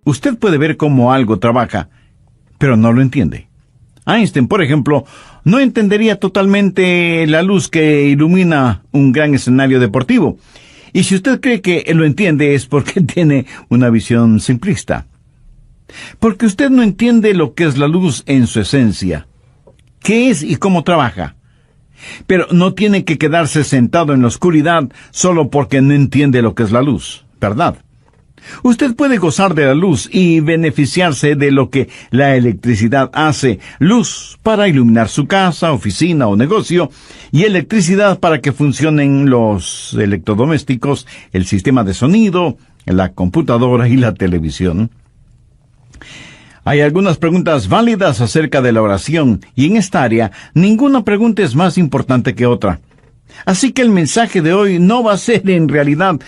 Usted puede ver cómo algo trabaja, pero no lo entiende. Einstein, por ejemplo, no entendería totalmente la luz que ilumina un gran escenario deportivo. Y si usted cree que lo entiende es porque tiene una visión simplista. Porque usted no entiende lo que es la luz en su esencia, qué es y cómo trabaja. Pero no tiene que quedarse sentado en la oscuridad solo porque no entiende lo que es la luz, ¿verdad? Usted puede gozar de la luz y beneficiarse de lo que la electricidad hace. Luz para iluminar su casa, oficina o negocio, y electricidad para que funcionen los electrodomésticos, el sistema de sonido, la computadora y la televisión. Hay algunas preguntas válidas acerca de la oración, y en esta área ninguna pregunta es más importante que otra. Así que el mensaje de hoy no va a ser en realidad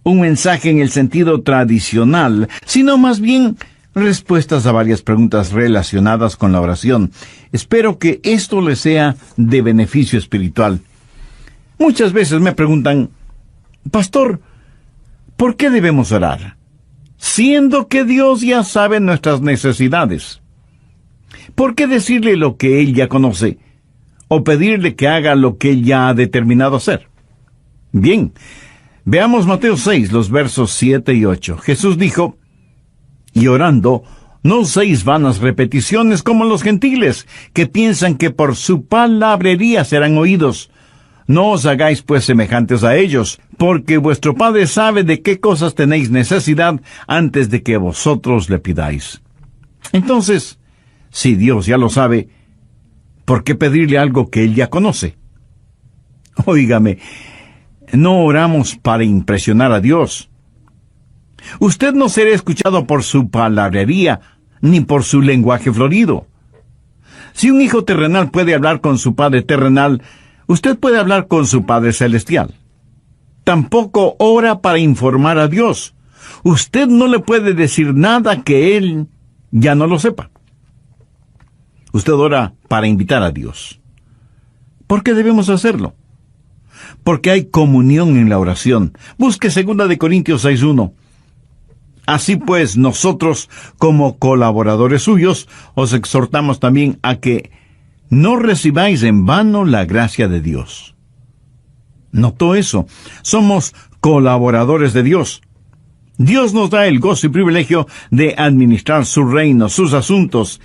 un mensaje en el sentido tradicional, sino más bien respuestas a varias preguntas relacionadas con la oración. Espero que esto les sea de beneficio espiritual. Muchas veces me preguntan, Pastor, ¿por qué debemos orar? Siendo que Dios ya sabe nuestras necesidades. ¿Por qué decirle lo que Él ya conoce? ¿O pedirle que haga lo que Él ya ha determinado hacer? Bien, veamos Mateo 6, los versos 7 y 8. Jesús dijo, y orando, no uséis vanas repeticiones como los gentiles, que piensan que por su palabrería serán oídos. No os hagáis pues semejantes a ellos, porque vuestro Padre sabe de qué cosas tenéis necesidad antes de que vosotros le pidáis. Entonces, si Dios ya lo sabe, ¿por qué pedirle algo que Él ya conoce? Óigame, no oramos para impresionar a Dios. Usted no será escuchado por su palabrería, ni por su lenguaje florido. Si un hijo terrenal puede hablar con su padre terrenal, usted puede hablar con su Padre Celestial. Tampoco ora para informar a Dios. Usted no le puede decir nada que Él ya no lo sepa. Usted ora para invitar a Dios. ¿Por qué debemos hacerlo? Porque hay comunión en la oración. Busque 2 Corintios 6:1. Así pues, nosotros, como colaboradores suyos, os exhortamos también a que no recibáis en vano la gracia de Dios. ¿Notó eso? Somos colaboradores de Dios. Dios nos da el gozo y privilegio de administrar su reino, sus asuntos.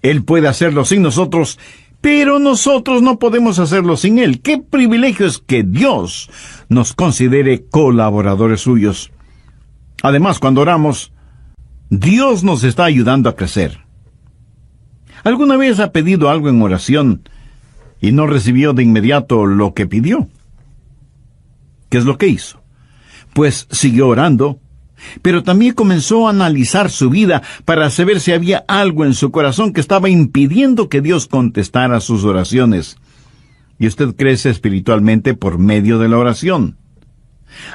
Él puede hacerlo sin nosotros, pero nosotros no podemos hacerlo sin Él. ¡Qué privilegio es que Dios nos considere colaboradores suyos! Además, cuando oramos, Dios nos está ayudando a crecer. ¿Alguna vez ha pedido algo en oración y no recibió de inmediato lo que pidió? ¿Qué es lo que hizo? Pues siguió orando, pero también comenzó a analizar su vida para saber si había algo en su corazón que estaba impidiendo que Dios contestara sus oraciones. Y usted crece espiritualmente por medio de la oración.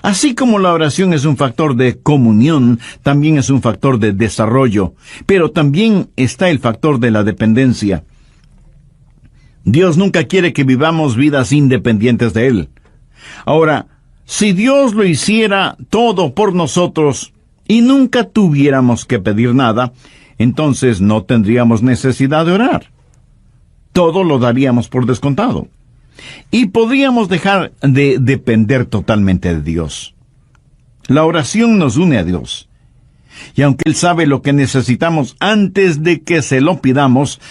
Así como la oración es un factor de comunión, también es un factor de desarrollo, pero también está el factor de la dependencia. Dios nunca quiere que vivamos vidas independientes de Él. Ahora, si Dios lo hiciera todo por nosotros y nunca tuviéramos que pedir nada, entonces no tendríamos necesidad de orar. Todo lo daríamos por descontado. Y podríamos dejar de depender totalmente de Dios. La oración nos une a Dios. Y aunque Él sabe lo que necesitamos antes de que se lo pidamos,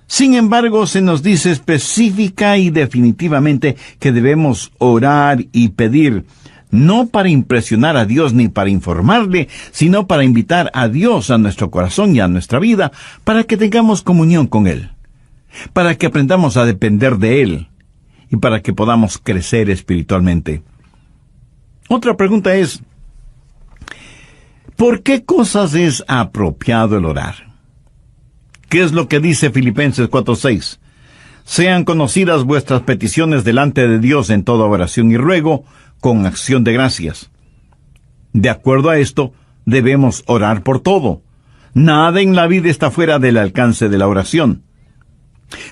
sin embargo se nos dice específica y definitivamente que debemos orar y pedir, no para impresionar a Dios ni para informarle, sino para invitar a Dios a nuestro corazón y a nuestra vida, para que tengamos comunión con Él, para que aprendamos a depender de Él, y para que podamos crecer espiritualmente. Otra pregunta es, ¿por qué cosas es apropiado el orar? ¿Qué es lo que dice Filipenses 4:6? Sean conocidas vuestras peticiones delante de Dios en toda oración y ruego, con acción de gracias. De acuerdo a esto, debemos orar por todo. Nada en la vida está fuera del alcance de la oración.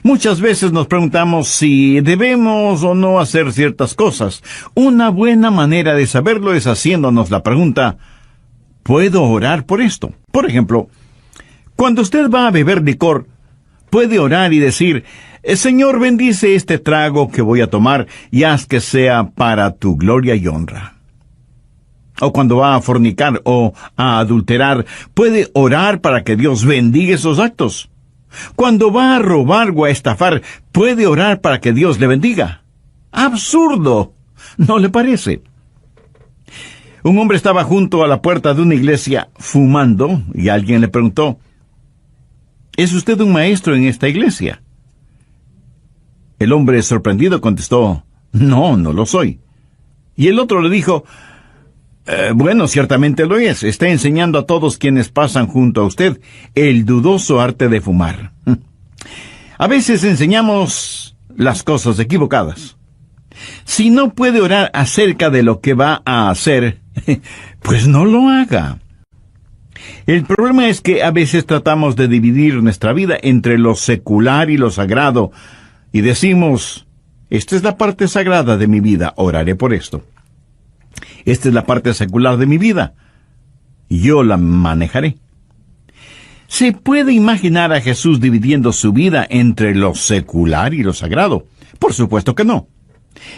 Muchas veces nos preguntamos si debemos o no hacer ciertas cosas. Una buena manera de saberlo es haciéndonos la pregunta, ¿puedo orar por esto? Por ejemplo, cuando usted va a beber licor, puede orar y decir: Señor, bendice este trago que voy a tomar y haz que sea para tu gloria y honra. O cuando va a fornicar o a adulterar, puede orar para que Dios bendiga esos actos. Cuando va a robar o a estafar, puede orar para que Dios le bendiga. ¡Absurdo! ¿No le parece? Un hombre estaba junto a la puerta de una iglesia fumando y alguien le preguntó: ¿Es usted un maestro en esta iglesia? El hombre, sorprendido, contestó: No, no lo soy. Y el otro le dijo: Bueno, ciertamente lo es. Está enseñando a todos quienes pasan junto a usted el dudoso arte de fumar. A veces enseñamos las cosas equivocadas. Si no puede orar acerca de lo que va a hacer, pues no lo haga. El problema es que a veces tratamos de dividir nuestra vida entre lo secular y lo sagrado, y decimos: esta es la parte sagrada de mi vida, oraré por esto. Esta es la parte secular de mi vida, yo la manejaré. ¿Se puede imaginar a Jesús dividiendo su vida entre lo secular y lo sagrado? Por supuesto que no.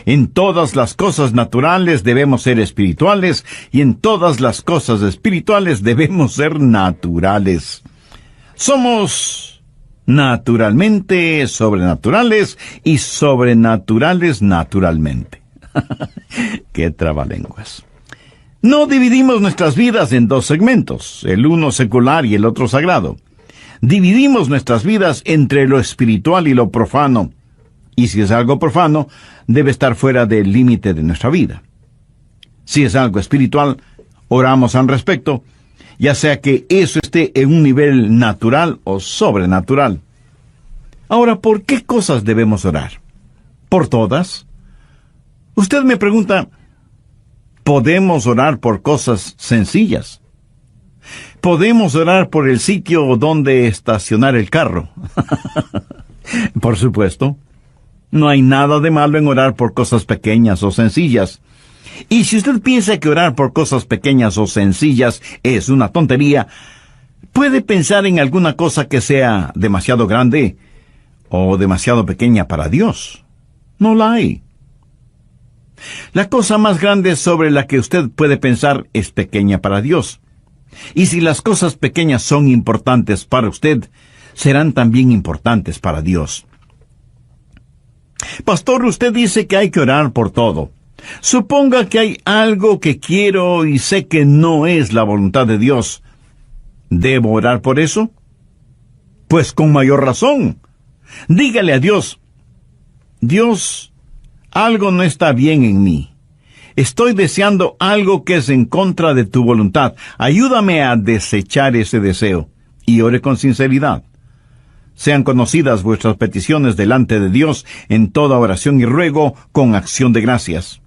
En todas las cosas naturales debemos ser espirituales, y en todas las cosas espirituales debemos ser naturales. Somos naturalmente sobrenaturales y sobrenaturales naturalmente. ¡Qué trabalenguas! No dividimos nuestras vidas en dos segmentos, el uno secular y el otro sagrado. Dividimos nuestras vidas entre lo espiritual y lo profano. Y si es algo profano, debe estar fuera del límite de nuestra vida. Si es algo espiritual, oramos al respecto, ya sea que eso esté en un nivel natural o sobrenatural. Ahora, ¿por qué cosas debemos orar? ¿Por todas? Usted me pregunta: ¿podemos orar por cosas sencillas? ¿Podemos orar por el sitio donde estacionar el carro? Por supuesto. No hay nada de malo en orar por cosas pequeñas o sencillas. Y si usted piensa que orar por cosas pequeñas o sencillas es una tontería, puede pensar en alguna cosa que sea demasiado grande o demasiado pequeña para Dios. No la hay. La cosa más grande sobre la que usted puede pensar es pequeña para Dios. Y si las cosas pequeñas son importantes para usted, serán también importantes para Dios. Pastor, usted dice que hay que orar por todo. Suponga que hay algo que quiero y sé que no es la voluntad de Dios. ¿Debo orar por eso? Pues con mayor razón. Dígale a Dios: Dios, algo no está bien en mí. Estoy deseando algo que es en contra de tu voluntad. Ayúdame a desechar ese deseo. Y ore con sinceridad. Sean conocidas vuestras peticiones delante de Dios en toda oración y ruego con acción de gracias.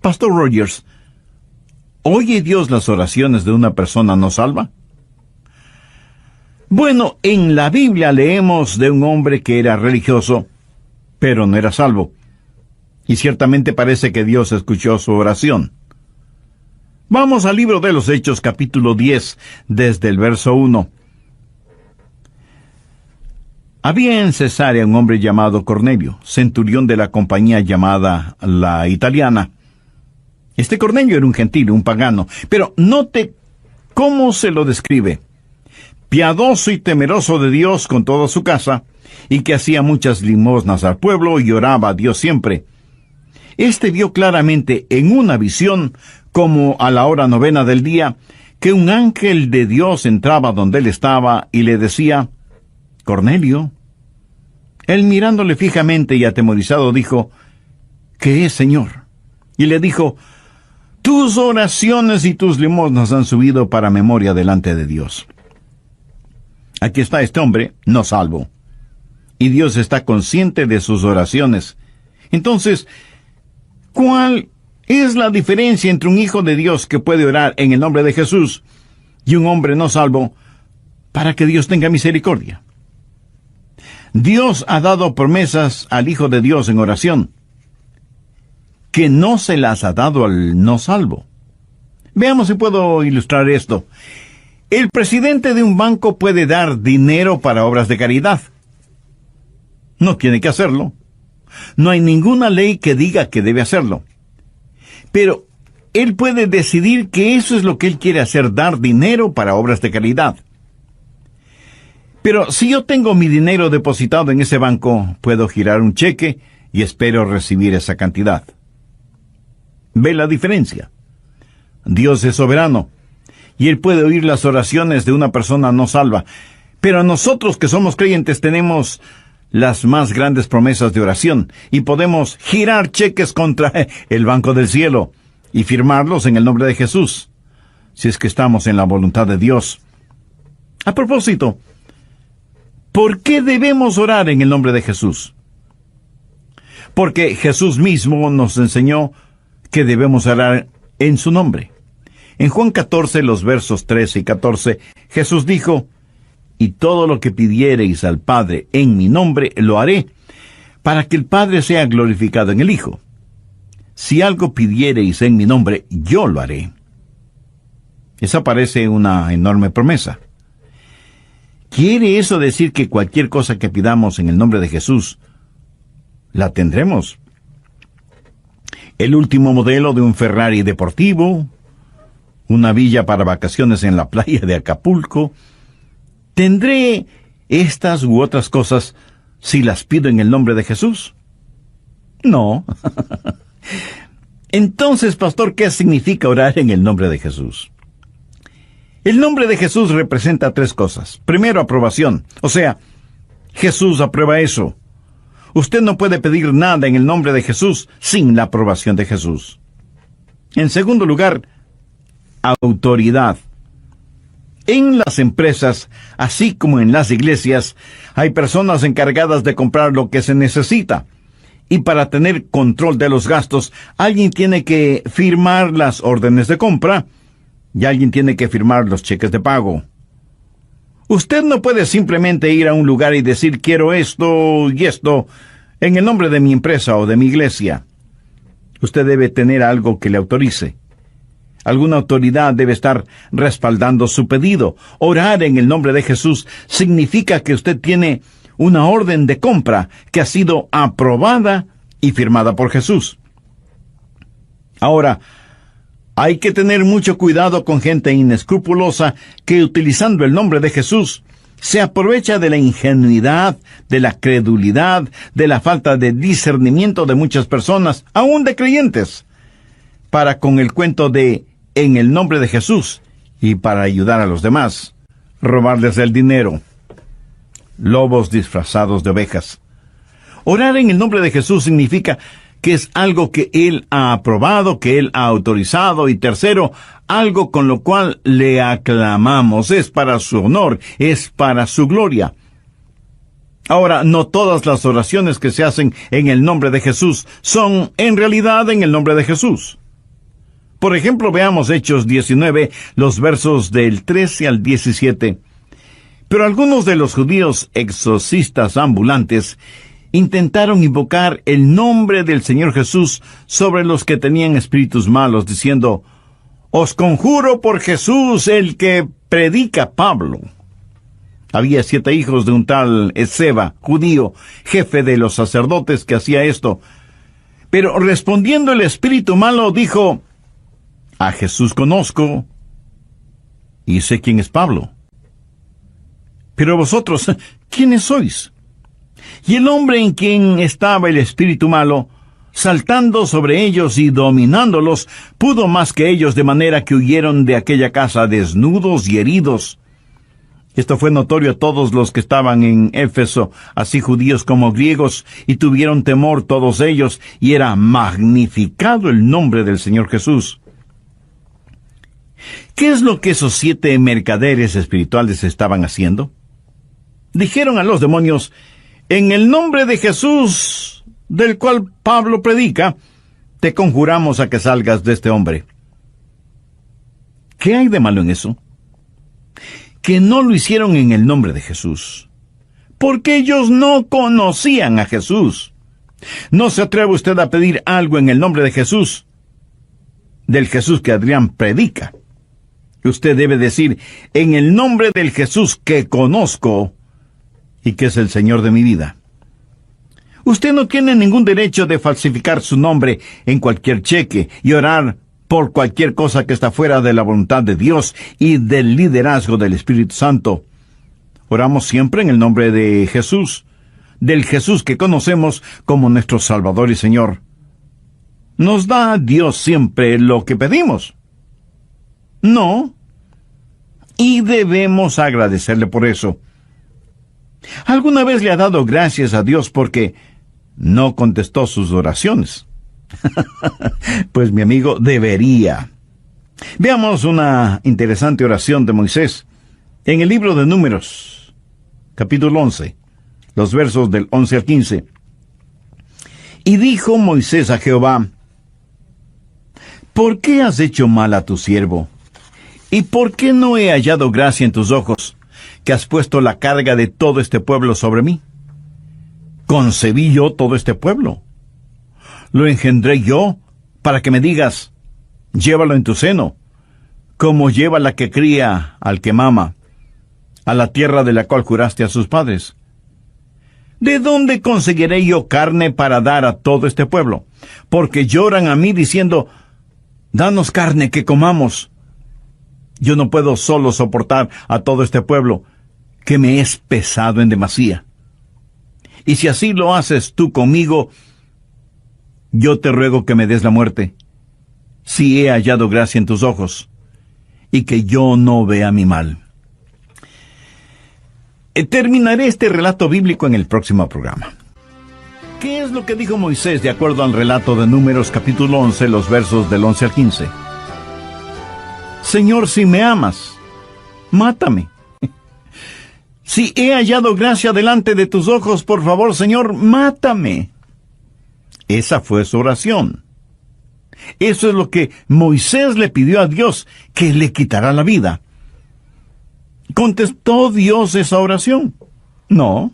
Pastor Rogers, ¿oye Dios las oraciones de una persona no salva? Bueno, en la Biblia leemos de un hombre que era religioso, pero no era salvo. Y ciertamente parece que Dios escuchó su oración. Vamos al libro de los Hechos, capítulo 10, desde el verso 1. Había en Cesarea un hombre llamado Cornelio, centurión de la compañía llamada la Italiana. Este Cornelio era un gentil, un pagano, pero note cómo se lo describe: piadoso y temeroso de Dios con toda su casa, y que hacía muchas limosnas al pueblo y oraba a Dios siempre. Este vio claramente en una visión, como a la hora 9 del día, que un ángel de Dios entraba donde él estaba y le decía: Cornelio. Él, mirándole fijamente y atemorizado, dijo: ¿Qué es, Señor? Y le dijo: tus oraciones y tus limosnas han subido para memoria delante de Dios. Aquí está este hombre, no salvo, y Dios está consciente de sus oraciones. Entonces, ¿cuál es la diferencia entre un hijo de Dios que puede orar en el nombre de Jesús y un hombre no salvo para que Dios tenga misericordia? Dios ha dado promesas al Hijo de Dios en oración, que no se las ha dado al no salvo. Veamos si puedo ilustrar esto. El presidente de un banco puede dar dinero para obras de caridad. No tiene que hacerlo. No hay ninguna ley que diga que debe hacerlo. Pero él puede decidir que eso es lo que él quiere hacer, dar dinero para obras de caridad. Pero si yo tengo mi dinero depositado en ese banco, puedo girar un cheque y espero recibir esa cantidad. ¿Ve la diferencia? Dios es soberano y Él puede oír las oraciones de una persona no salva. Pero nosotros que somos creyentes tenemos las más grandes promesas de oración y podemos girar cheques contra el Banco del Cielo y firmarlos en el nombre de Jesús, si es que estamos en la voluntad de Dios. A propósito, ¿por qué debemos orar en el nombre de Jesús? Porque Jesús mismo nos enseñó que debemos orar en su nombre. En Juan 14, los versos 13 y 14, Jesús dijo: «Y todo lo que pidiereis al Padre en mi nombre, lo haré, para que el Padre sea glorificado en el Hijo. Si algo pidiereis en mi nombre, yo lo haré». Esa parece una enorme promesa. ¿Quiere eso decir que cualquier cosa que pidamos en el nombre de Jesús, la tendremos? El último modelo de un Ferrari deportivo, una villa para vacaciones en la playa de Acapulco. ¿Tendré estas u otras cosas si las pido en el nombre de Jesús? No. Entonces, pastor, ¿qué significa orar en el nombre de Jesús? El nombre de Jesús representa tres cosas. Primero, aprobación. O sea, Jesús aprueba eso. Usted no puede pedir nada en el nombre de Jesús sin la aprobación de Jesús. En segundo lugar, autoridad. En las empresas, así como en las iglesias, hay personas encargadas de comprar lo que se necesita. Y para tener control de los gastos, alguien tiene que firmar las órdenes de compra y alguien tiene que firmar los cheques de pago. Usted no puede simplemente ir a un lugar y decir: quiero esto y esto en el nombre de mi empresa o de mi iglesia. Usted debe tener algo que le autorice. Alguna autoridad debe estar respaldando su pedido. Orar en el nombre de Jesús significa que usted tiene una orden de compra que ha sido aprobada y firmada por Jesús. Ahora, hay que tener mucho cuidado con gente inescrupulosa que, utilizando el nombre de Jesús, se aprovecha de la ingenuidad, de la credulidad, de la falta de discernimiento de muchas personas, aún de creyentes, para con el cuento de «en el nombre de Jesús» y para ayudar a los demás, robarles el dinero. Lobos disfrazados de ovejas. Orar en el nombre de Jesús significa que es algo que Él ha aprobado, que Él ha autorizado, y tercero, algo con lo cual le aclamamos. Es para su honor, es para su gloria. Ahora, no todas las oraciones que se hacen en el nombre de Jesús son en realidad en el nombre de Jesús. Por ejemplo, veamos Hechos 19, los versos del 13 al 17. Pero algunos de los judíos exorcistas ambulantes intentaron invocar el nombre del Señor Jesús sobre los que tenían espíritus malos, diciendo: «Os conjuro por Jesús, el que predica Pablo». Había 7 hijos de un tal Esceva, judío, jefe de los sacerdotes, que hacía esto. Pero respondiendo el espíritu malo, dijo: «A Jesús conozco, y sé quién es Pablo. Pero vosotros, ¿quiénes sois?». Y el hombre en quien estaba el espíritu malo, saltando sobre ellos y dominándolos, pudo más que ellos, de manera que huyeron de aquella casa desnudos y heridos. Esto fue notorio a todos los que estaban en Éfeso, así judíos como griegos, y tuvieron temor todos ellos, y era magnificado el nombre del Señor Jesús. ¿Qué es lo que esos 7 mercaderes espirituales estaban haciendo? Dijeron a los demonios: «En el nombre de Jesús, del cual Pablo predica, te conjuramos a que salgas de este hombre». ¿Qué hay de malo en eso? Que no lo hicieron en el nombre de Jesús, porque ellos no conocían a Jesús. No se atreve usted a pedir algo en el nombre de Jesús, del Jesús que Adrián predica. Usted debe decir, en el nombre del Jesús que conozco y que es el Señor de mi vida. Usted no tiene ningún derecho de falsificar su nombre en cualquier cheque y orar por cualquier cosa que está fuera de la voluntad de Dios y del liderazgo del Espíritu Santo. Oramos siempre en el nombre de Jesús, del Jesús que conocemos como nuestro Salvador y Señor. ¿Nos da Dios siempre lo que pedimos? No. Y debemos agradecerle por eso. ¿Alguna vez le ha dado gracias a Dios porque no contestó sus oraciones? Pues mi amigo, debería. Veamos una interesante oración de Moisés en el libro de Números, capítulo 11, los versos del 11 al 15. Y dijo Moisés a Jehová: ¿por qué has hecho mal a tu siervo? ¿Y por qué no he hallado gracia en tus ojos, que has puesto la carga de todo este pueblo sobre mí? ¿Concebí yo todo este pueblo? ¿Lo engendré yo para que me digas, llévalo en tu seno, como lleva la que cría al que mama, a la tierra de la cual juraste a sus padres? ¿De dónde conseguiré yo carne para dar a todo este pueblo? Porque lloran a mí diciendo, danos carne que comamos. Yo no puedo solo soportar a todo este pueblo, que me es pesado en demasía. Y si así lo haces tú conmigo, yo te ruego que me des la muerte, si he hallado gracia en tus ojos, y que yo no vea mi mal. Terminaré este relato bíblico en el próximo programa. ¿Qué es lo que dijo Moisés de acuerdo al relato de Números capítulo 11, los versos del 11 al 15? Señor, si me amas, mátame. Si he hallado gracia delante de tus ojos, por favor, Señor, mátame. Esa fue su oración. Eso es lo que Moisés le pidió a Dios, que le quitará la vida. ¿Contestó Dios esa oración? No.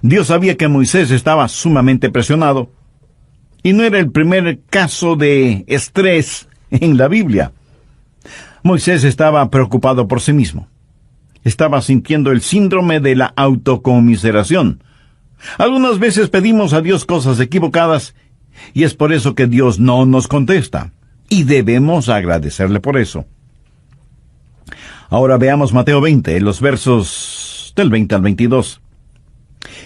Dios sabía que Moisés estaba sumamente presionado, y no era el primer caso de estrés en la Biblia. Moisés estaba preocupado por sí mismo. Estaba sintiendo el síndrome de la autocomiseración. Algunas veces pedimos a Dios cosas equivocadas, y es por eso que Dios no nos contesta, y debemos agradecerle por eso. Ahora veamos Mateo 20, los versos del 20 al 22.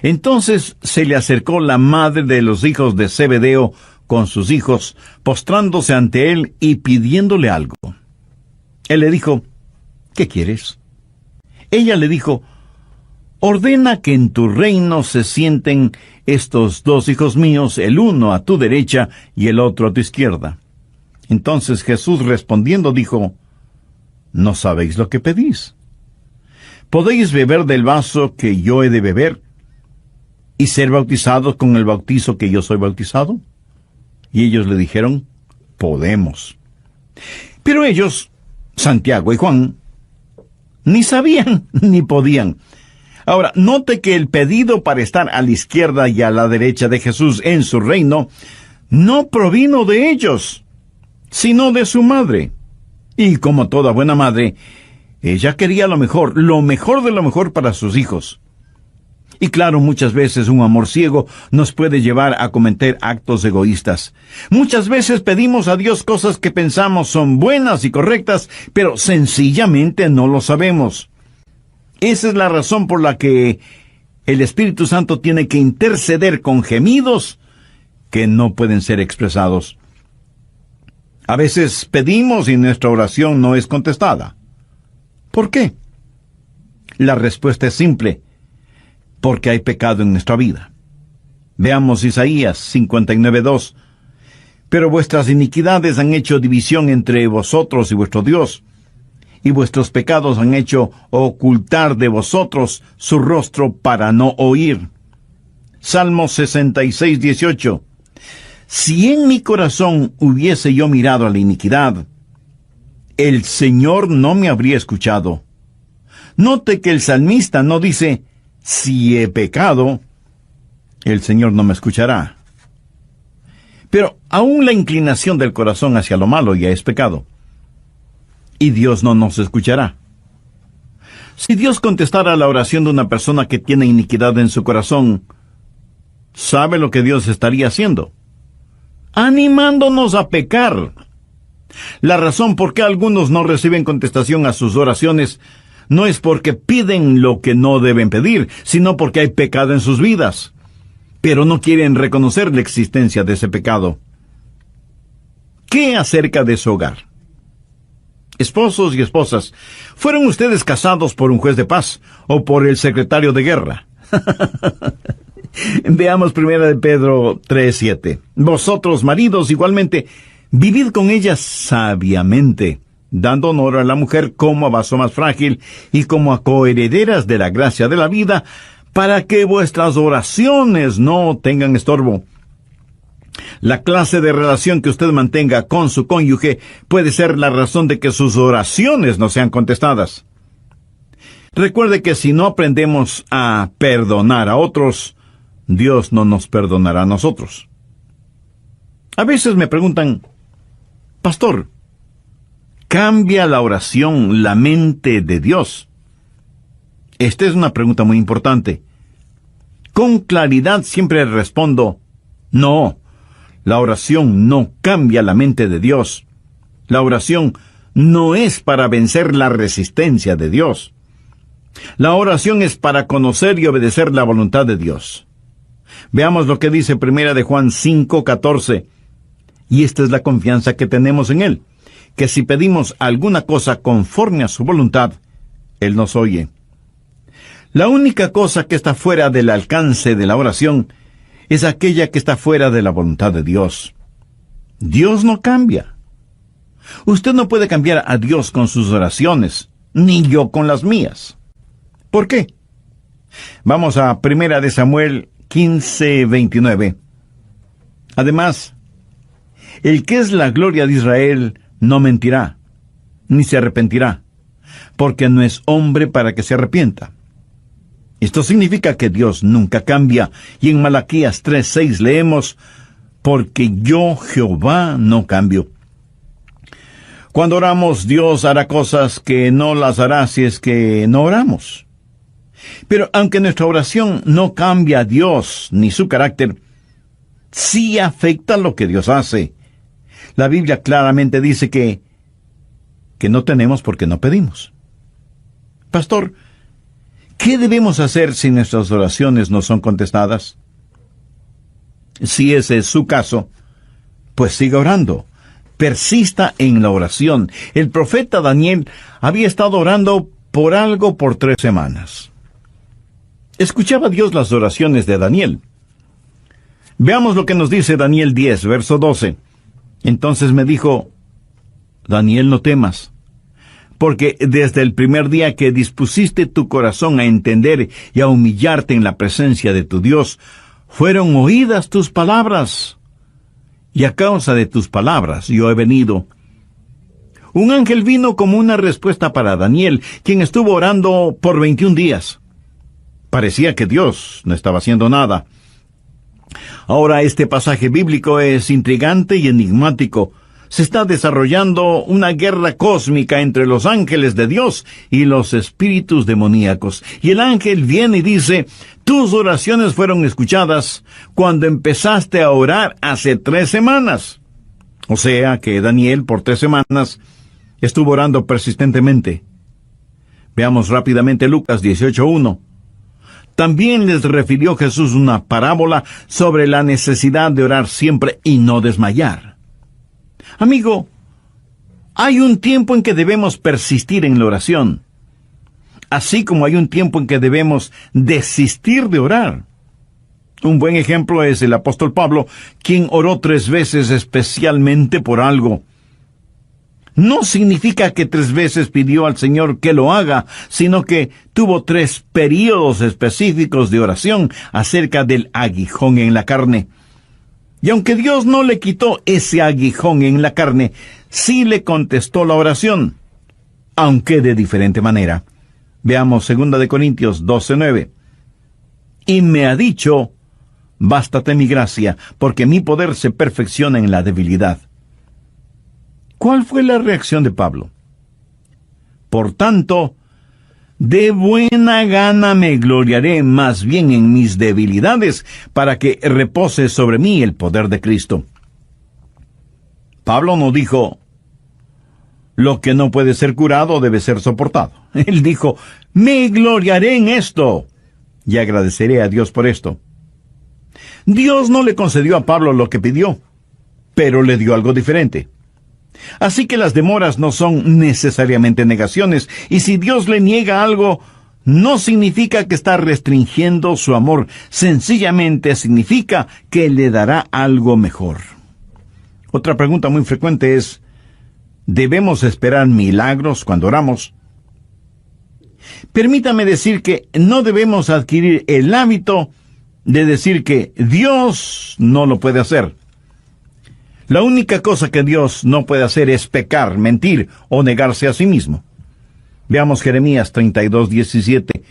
Entonces se le acercó la madre de los hijos de Zebedeo con sus hijos, postrándose ante él y pidiéndole algo. Él le dijo, ¿qué quieres? Ella le dijo, ordena que en tu reino se sienten estos dos hijos míos, el uno a tu derecha y el otro a tu izquierda. Entonces Jesús respondiendo dijo, no sabéis lo que pedís. ¿Podéis beber del vaso que yo he de beber y ser bautizados con el bautizo que yo soy bautizado? Y ellos le dijeron, podemos. Pero ellos, Santiago y Juan, ni sabían ni podían. Ahora, note que el pedido para estar a la izquierda y a la derecha de Jesús en su reino no provino de ellos, sino de su madre. Y como toda buena madre, ella quería lo mejor de lo mejor para sus hijos. Y claro, muchas veces un amor ciego nos puede llevar a cometer actos egoístas. Muchas veces pedimos a Dios cosas que pensamos son buenas y correctas, pero sencillamente no lo sabemos. Esa es la razón por la que el Espíritu Santo tiene que interceder con gemidos que no pueden ser expresados. A veces pedimos y nuestra oración no es contestada. ¿Por qué? La respuesta es simple. Porque hay pecado en nuestra vida. Veamos Isaías 59:2. Pero vuestras iniquidades han hecho división entre vosotros y vuestro Dios, y vuestros pecados han hecho ocultar de vosotros su rostro para no oír. Salmo 66:18. Si en mi corazón hubiese yo mirado a la iniquidad, el Señor no me habría escuchado. Note que el salmista no dice, si he pecado, el Señor no me escuchará. Pero aún la inclinación del corazón hacia lo malo ya es pecado. y Dios no nos escuchará. Si Dios contestara la oración de una persona que tiene iniquidad en su corazón, ¿sabe lo que Dios estaría haciendo? Animándonos a pecar. La razón por qué algunos no reciben contestación a sus oraciones no es porque piden lo que no deben pedir, sino porque hay pecado en sus vidas, pero no quieren reconocer la existencia de ese pecado. ¿Qué acerca de su hogar? Esposos y esposas, ¿fueron ustedes casados por un juez de paz o por el secretario de guerra? Veamos 1 de Pedro 3:7. Vosotros, maridos, igualmente, vivid con ellas sabiamente, dando honor a la mujer como a vaso más frágil y como a coherederas de la gracia de la vida, para que vuestras oraciones no tengan estorbo. La clase de relación que usted mantenga con su cónyuge puede ser la razón de que sus oraciones no sean contestadas. Recuerde que si no aprendemos a perdonar a otros, Dios no nos perdonará a nosotros. A veces me preguntan, Pastor, ¿cambia la oración la mente de Dios? Esta es una pregunta muy importante. Con claridad siempre respondo, no. La oración no cambia la mente de Dios. La oración no es para vencer la resistencia de Dios. La oración es para conocer y obedecer la voluntad de Dios. Veamos lo que dice 1 de Juan 5:14. Y esta es la confianza que tenemos en Él, que si pedimos alguna cosa conforme a su voluntad, Él nos oye. La única cosa que está fuera del alcance de la oración es aquella que está fuera de la voluntad de Dios. Dios no cambia. Usted no puede cambiar a Dios con sus oraciones, ni yo con las mías. ¿Por qué? Vamos a 1 de Samuel 15:29. Además, el que es la gloria de Israel no mentirá, ni se arrepentirá, porque no es hombre para que se arrepienta. Esto significa que Dios nunca cambia, y en Malaquías 3:6 leemos, porque yo, Jehová, no cambio. Cuando oramos, Dios hará cosas que no las hará si es que no oramos. Pero aunque nuestra oración no cambia a Dios ni su carácter, sí afecta lo que Dios hace. La Biblia claramente dice que no tenemos porque no pedimos. Pastor, ¿qué debemos hacer si nuestras oraciones no son contestadas? Si ese es su caso, pues siga orando. Persista en la oración. El profeta Daniel había estado orando por algo por 3 semanas. Escuchaba Dios las oraciones de Daniel. Veamos lo que nos dice Daniel 10, verso 12. Entonces me dijo, Daniel, no temas, porque desde el primer día que dispusiste tu corazón a entender y a humillarte en la presencia de tu Dios, fueron oídas tus palabras, y a causa de tus palabras yo he venido. Un ángel vino como una respuesta para Daniel, quien estuvo orando por 21 días. Parecía que Dios no estaba haciendo nada. Ahora este pasaje bíblico es intrigante y enigmático. Se está desarrollando una guerra cósmica entre los ángeles de Dios y los espíritus demoníacos. Y el ángel viene y dice, tus oraciones fueron escuchadas cuando empezaste a orar hace 3 semanas. O sea que Daniel por 3 semanas estuvo orando persistentemente. Veamos rápidamente Lucas 18:1. También les refirió Jesús una parábola sobre la necesidad de orar siempre y no desmayar. Amigo, hay un tiempo en que debemos persistir en la oración, así como hay un tiempo en que debemos desistir de orar. Un buen ejemplo es el apóstol Pablo, quien oró 3 veces especialmente por algo. No significa que 3 veces pidió al Señor que lo haga, sino que tuvo 3 períodos específicos de oración acerca del aguijón en la carne. Y aunque Dios no le quitó ese aguijón en la carne, sí le contestó la oración, aunque de diferente manera. Veamos 2 de Corintios 12:9. Y me ha dicho, bástate mi gracia, porque mi poder se perfecciona en la debilidad. ¿Cuál fue la reacción de Pablo? Por tanto, de buena gana me gloriaré más bien en mis debilidades, para que repose sobre mí el poder de Cristo. Pablo no dijo, lo que no puede ser curado debe ser soportado. Él dijo, me gloriaré en esto, y agradeceré a Dios por esto. Dios no le concedió a Pablo lo que pidió, pero le dio algo diferente. Así que las demoras no son necesariamente negaciones, y si Dios le niega algo, no significa que está restringiendo su amor, sencillamente significa que le dará algo mejor. Otra pregunta muy frecuente es, ¿debemos esperar milagros cuando oramos? Permítame decir que no debemos adquirir el hábito de decir que Dios no lo puede hacer. La única cosa que Dios no puede hacer es pecar, mentir o negarse a sí mismo. Veamos Jeremías 32:17.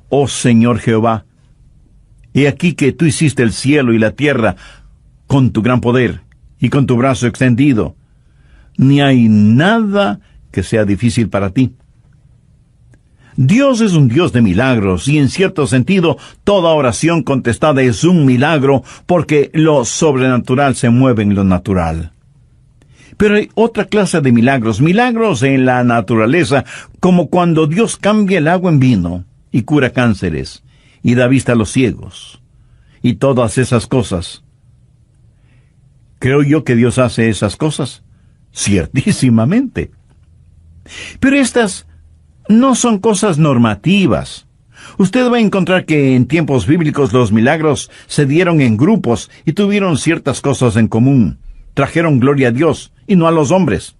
Oh Señor Jehová, he aquí que tú hiciste el cielo y la tierra con tu gran poder y con tu brazo extendido. Ni hay nada que sea difícil para ti. Dios es un Dios de milagros, y en cierto sentido, toda oración contestada es un milagro, porque lo sobrenatural se mueve en lo natural. Pero hay otra clase de milagros, milagros en la naturaleza, como cuando Dios cambia el agua en vino, y cura cánceres, y da vista a los ciegos, y todas esas cosas. ¿Creo yo que Dios hace esas cosas? Ciertísimamente. Pero estas no son cosas normativas. Usted va a encontrar que en tiempos bíblicos los milagros se dieron en grupos y tuvieron ciertas cosas en común. Trajeron gloria a Dios y no a los hombres.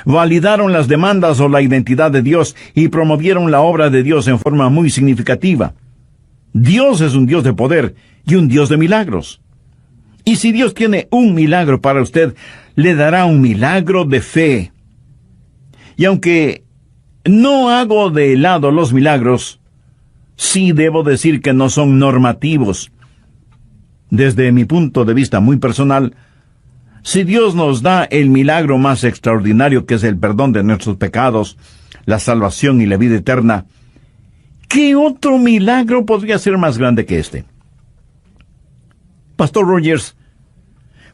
Validaron las demandas o la identidad de Dios y promovieron la obra de Dios en forma muy significativa. Dios es un Dios de poder y un Dios de milagros. Y si Dios tiene un milagro para usted, le dará un milagro de fe. Y aunque no hago de lado los milagros, sí debo decir que no son normativos. Desde mi punto de vista muy personal, si Dios nos da el milagro más extraordinario, que es el perdón de nuestros pecados, la salvación y la vida eterna, ¿qué otro milagro podría ser más grande que este? Pastor Rogers,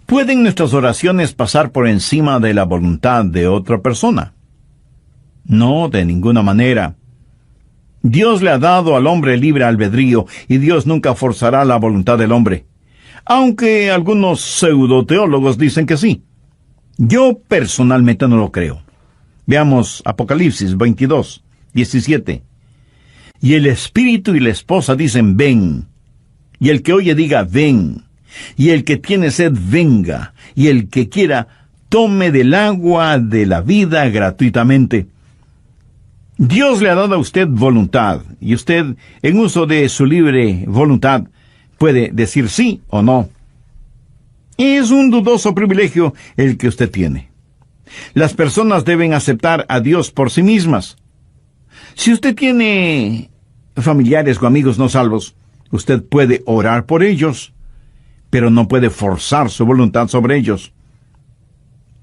¿pueden nuestras oraciones pasar por encima de la voluntad de otra persona? No, de ninguna manera. Dios le ha dado al hombre libre albedrío, y Dios nunca forzará la voluntad del hombre, aunque algunos pseudoteólogos dicen que sí. Yo personalmente no lo creo. Veamos Apocalipsis 22:17. Y el espíritu y la esposa dicen, ven. Y el que oye diga, ven. Y el que tiene sed, venga. Y el que quiera, tome del agua de la vida gratuitamente. Dios le ha dado a usted voluntad, y usted, en uso de su libre voluntad, puede decir sí o no. Es un dudoso privilegio el que usted tiene. Las personas deben aceptar a Dios por sí mismas. Si usted tiene familiares o amigos no salvos, usted puede orar por ellos, pero no puede forzar su voluntad sobre ellos.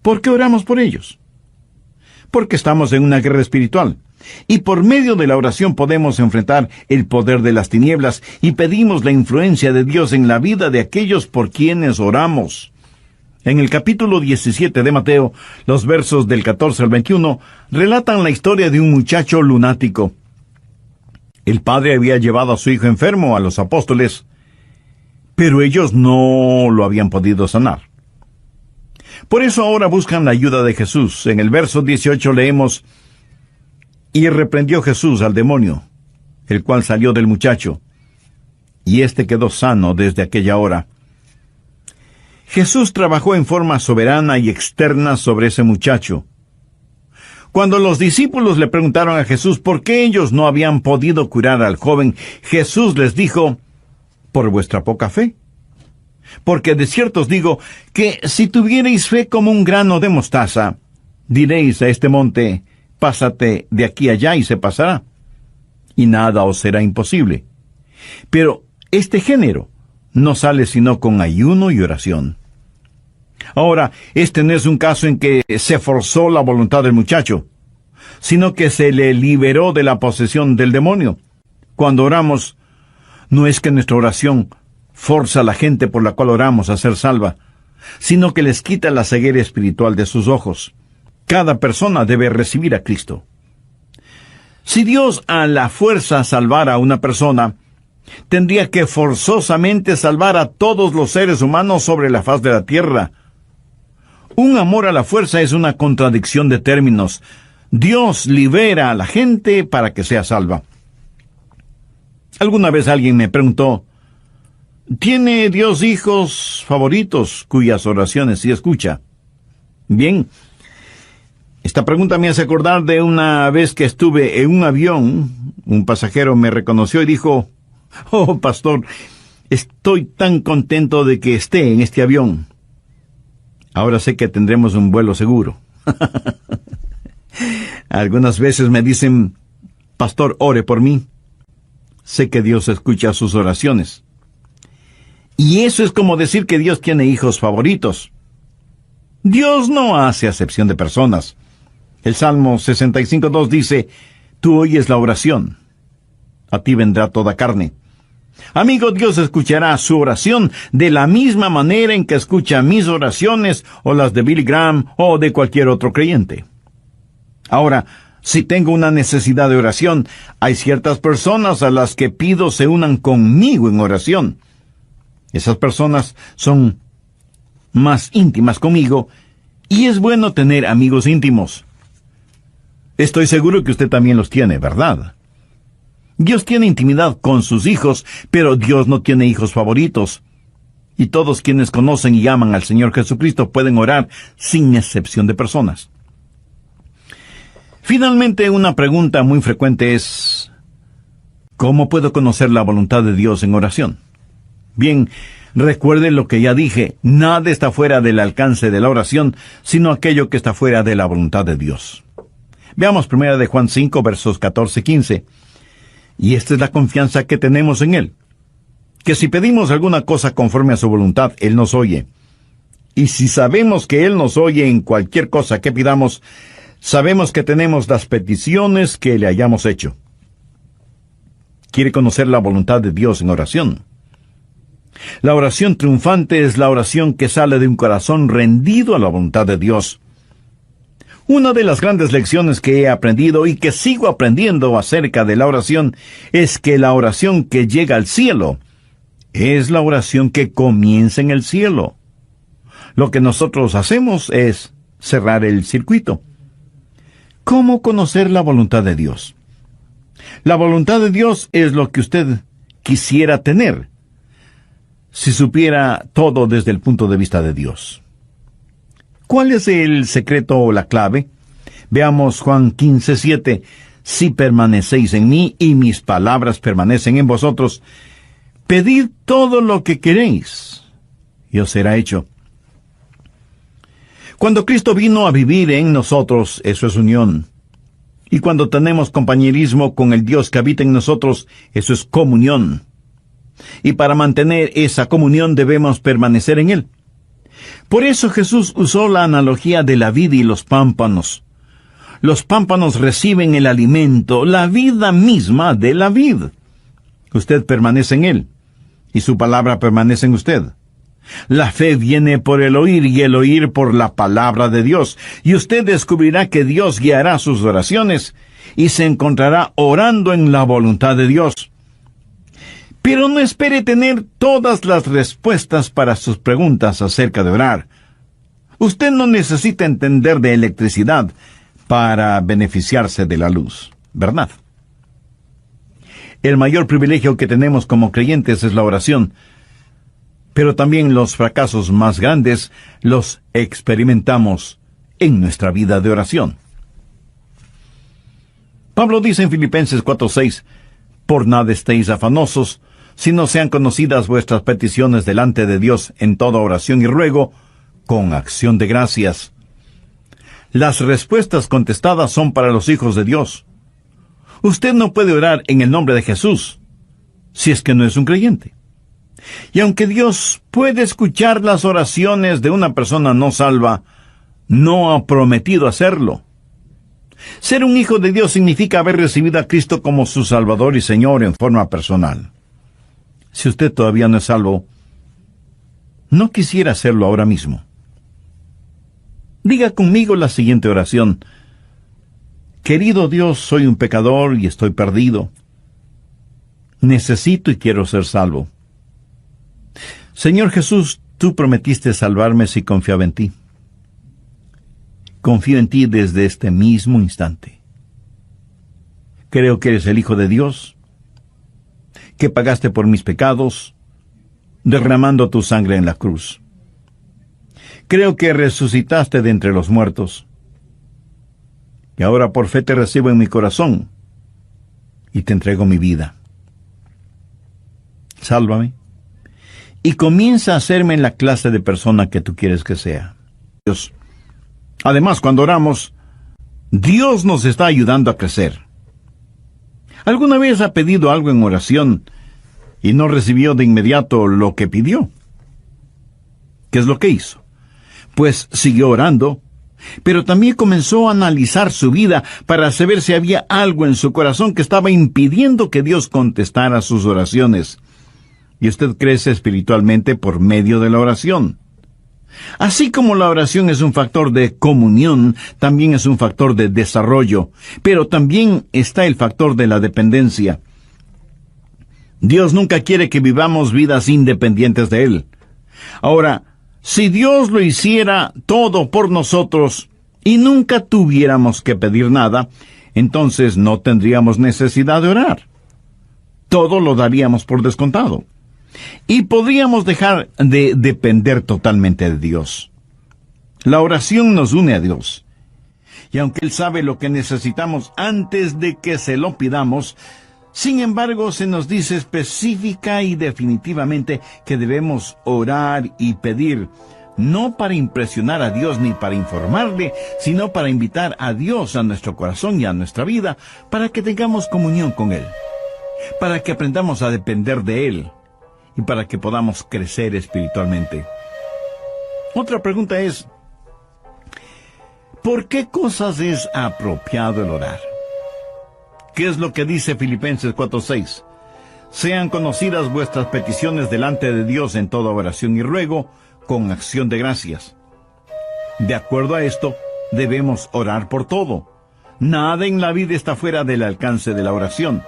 ¿Por qué oramos por ellos? Porque estamos en una guerra espiritual, y por medio de la oración podemos enfrentar el poder de las tinieblas, y pedimos la influencia de Dios en la vida de aquellos por quienes oramos. En el capítulo 17 de Mateo, los versos del 14 al 21, relatan la historia de un muchacho lunático. El padre había llevado a su hijo enfermo a los apóstoles, pero ellos no lo habían podido sanar. Por eso ahora buscan la ayuda de Jesús. En el verso 18 leemos, y reprendió Jesús al demonio, el cual salió del muchacho, y éste quedó sano desde aquella hora. Jesús trabajó en forma soberana y externa sobre ese muchacho. Cuando los discípulos le preguntaron a Jesús por qué ellos no habían podido curar al joven, Jesús les dijo, por vuestra poca fe. Porque de cierto os digo que si tuvierais fe como un grano de mostaza, diréis a este monte, pásate de aquí allá, y se pasará, y nada os será imposible. Pero este género no sale sino con ayuno y oración. Ahora, este no es un caso en que se forzó la voluntad del muchacho. sino que se le liberó de la posesión del demonio. Cuando oramos, no es que nuestra oración forza a la gente por la cual oramos a ser salva, sino que les quita la ceguera espiritual de sus ojos. Cada persona debe recibir a Cristo. Si Dios a la fuerza salvara a una persona, tendría que forzosamente salvar a todos los seres humanos sobre la faz de la tierra. Un amor a la fuerza es una contradicción de términos. Dios libera a la gente para que sea salva. Alguna vez alguien me preguntó, ¿tiene Dios hijos favoritos cuyas oraciones sí escucha? Bien, esta pregunta me hace acordar de una vez que estuve en un avión. Un pasajero me reconoció y dijo, «Oh, pastor, estoy tan contento de que esté en este avión. Ahora sé que tendremos un vuelo seguro». Algunas veces me dicen, «Pastor, ore por mí». Sé que Dios escucha sus oraciones. Y eso es como decir que Dios tiene hijos favoritos. Dios no hace acepción de personas. El Salmo 65:2 dice, «Tú oyes la oración. A ti vendrá toda carne». Amigo, Dios escuchará su oración de la misma manera en que escucha mis oraciones o las de Billy Graham o de cualquier otro creyente. Ahora, si tengo una necesidad de oración, hay ciertas personas a las que pido se unan conmigo en oración. Esas personas son más íntimas conmigo y es bueno tener amigos íntimos. Estoy seguro que usted también los tiene, ¿verdad? Dios tiene intimidad con sus hijos, pero Dios no tiene hijos favoritos. Y todos quienes conocen y aman al Señor Jesucristo pueden orar sin excepción de personas. Finalmente, una pregunta muy frecuente es, ¿cómo puedo conocer la voluntad de Dios en oración? Bien, recuerde lo que ya dije, nada está fuera del alcance de la oración, sino aquello que está fuera de la voluntad de Dios. Veamos 1 de Juan 5, versos 14 y 15. Y esta es la confianza que tenemos en Él, que si pedimos alguna cosa conforme a su voluntad, Él nos oye. Y si sabemos que Él nos oye en cualquier cosa que pidamos, sabemos que tenemos las peticiones que le hayamos hecho. ¿Quiere conocer la voluntad de Dios en oración? La oración triunfante es la oración que sale de un corazón rendido a la voluntad de Dios. Una de las grandes lecciones que he aprendido y que sigo aprendiendo acerca de la oración es que la oración que llega al cielo es la oración que comienza en el cielo. Lo que nosotros hacemos es cerrar el circuito. ¿Cómo conocer la voluntad de Dios? La voluntad de Dios es lo que usted quisiera tener si supiera todo desde el punto de vista de Dios. ¿Cuál es el secreto o la clave? Veamos Juan 15:7. Si permanecéis en mí y mis palabras permanecen en vosotros, pedid todo lo que queréis, y os será hecho. Cuando Cristo vino a vivir en nosotros, eso es unión. Y cuando tenemos compañerismo con el Dios que habita en nosotros, eso es comunión. Y para mantener esa comunión debemos permanecer en Él. Por eso Jesús usó la analogía de la vid y los pámpanos. Los pámpanos reciben el alimento, la vida misma de la vid. Usted permanece en Él, y su palabra permanece en usted. La fe viene por el oír y el oír por la palabra de Dios, y usted descubrirá que Dios guiará sus oraciones y se encontrará orando en la voluntad de Dios. Pero no espere tener todas las respuestas para sus preguntas acerca de orar. Usted no necesita entender de electricidad para beneficiarse de la luz, ¿verdad? El mayor privilegio que tenemos como creyentes es la oración, pero también los fracasos más grandes los experimentamos en nuestra vida de oración. Pablo dice en Filipenses 4:6, «Por nada estéis afanosos, sino sean conocidas vuestras peticiones delante de Dios en toda oración y ruego, con acción de gracias». Las respuestas contestadas son para los hijos de Dios. Usted no puede orar en el nombre de Jesús si es que no es un creyente. Y aunque Dios puede escuchar las oraciones de una persona no salva, no ha prometido hacerlo. Ser un hijo de Dios significa haber recibido a Cristo como su Salvador y Señor en forma personal. Si usted todavía no es salvo, no quisiera hacerlo ahora mismo. Diga conmigo la siguiente oración. Querido Dios, soy un pecador y estoy perdido. Necesito y quiero ser salvo. Señor Jesús, tú prometiste salvarme si confiaba en ti. Confío en ti desde este mismo instante. Creo que eres el Hijo de Dios, que pagaste por mis pecados, derramando tu sangre en la cruz. Creo que resucitaste de entre los muertos. Y ahora por fe te recibo en mi corazón y te entrego mi vida. Sálvame y comienza a hacerme la clase de persona que tú quieres que sea. Dios. Además, cuando oramos, Dios nos está ayudando a crecer. ¿Alguna vez ha pedido algo en oración y no recibió de inmediato lo que pidió? ¿Qué es lo que hizo? Pues siguió orando, pero también comenzó a analizar su vida para saber si había algo en su corazón que estaba impidiendo que Dios contestara sus oraciones. Y usted crece espiritualmente por medio de la oración. Así como la oración es un factor de comunión, también es un factor de desarrollo, pero también está el factor de la dependencia. Dios nunca quiere que vivamos vidas independientes de Él. Ahora, si Dios lo hiciera todo por nosotros y nunca tuviéramos que pedir nada, entonces no tendríamos necesidad de orar. Todo lo daríamos por descontado. Y podríamos dejar de depender totalmente de Dios. La oración nos une a Dios. Y aunque Él sabe lo que necesitamos antes de que se lo pidamos, sin embargo se nos dice específica y definitivamente que debemos orar y pedir, no para impresionar a Dios ni para informarle, sino para invitar a Dios a nuestro corazón y a nuestra vida, para que tengamos comunión con Él, para que aprendamos a depender de Él, y para que podamos crecer espiritualmente. Otra pregunta es, ¿por qué cosas es apropiado el orar? ¿Qué es lo que dice Filipenses 4:6? Sean conocidas vuestras peticiones delante de Dios en toda oración y ruego, con acción de gracias. De acuerdo a esto, debemos orar por todo. Nada en la vida está fuera del alcance de la oración.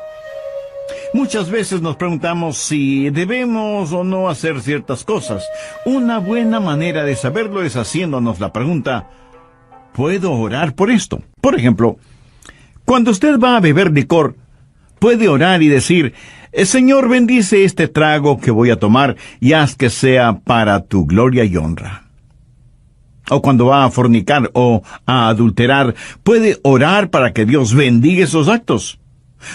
Muchas veces nos preguntamos si debemos o no hacer ciertas cosas. Una buena manera de saberlo es haciéndonos la pregunta, ¿puedo orar por esto? Por ejemplo, cuando usted va a beber licor, puede orar y decir, Señor, bendice este trago que voy a tomar y haz que sea para tu gloria y honra. O cuando va a fornicar o a adulterar, puede orar para que Dios bendiga esos actos.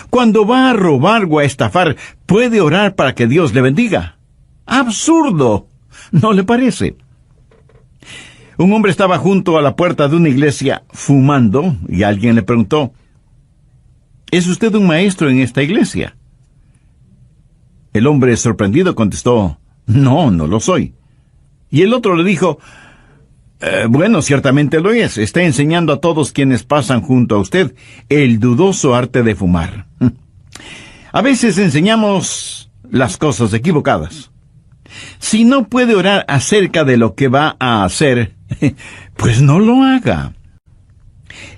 Cuando va a robar o a estafar, puede orar para que Dios le bendiga. ¡Absurdo! ¿No le parece? Un hombre estaba junto a la puerta de una iglesia fumando y alguien le preguntó, ¿es usted un maestro en esta iglesia? El hombre sorprendido contestó, no lo soy. Y el otro le dijo, bueno, ciertamente lo es. Está enseñando a todos quienes pasan junto a usted el dudoso arte de fumar. A veces enseñamos las cosas equivocadas. Si no puede orar acerca de lo que va a hacer, pues no lo haga.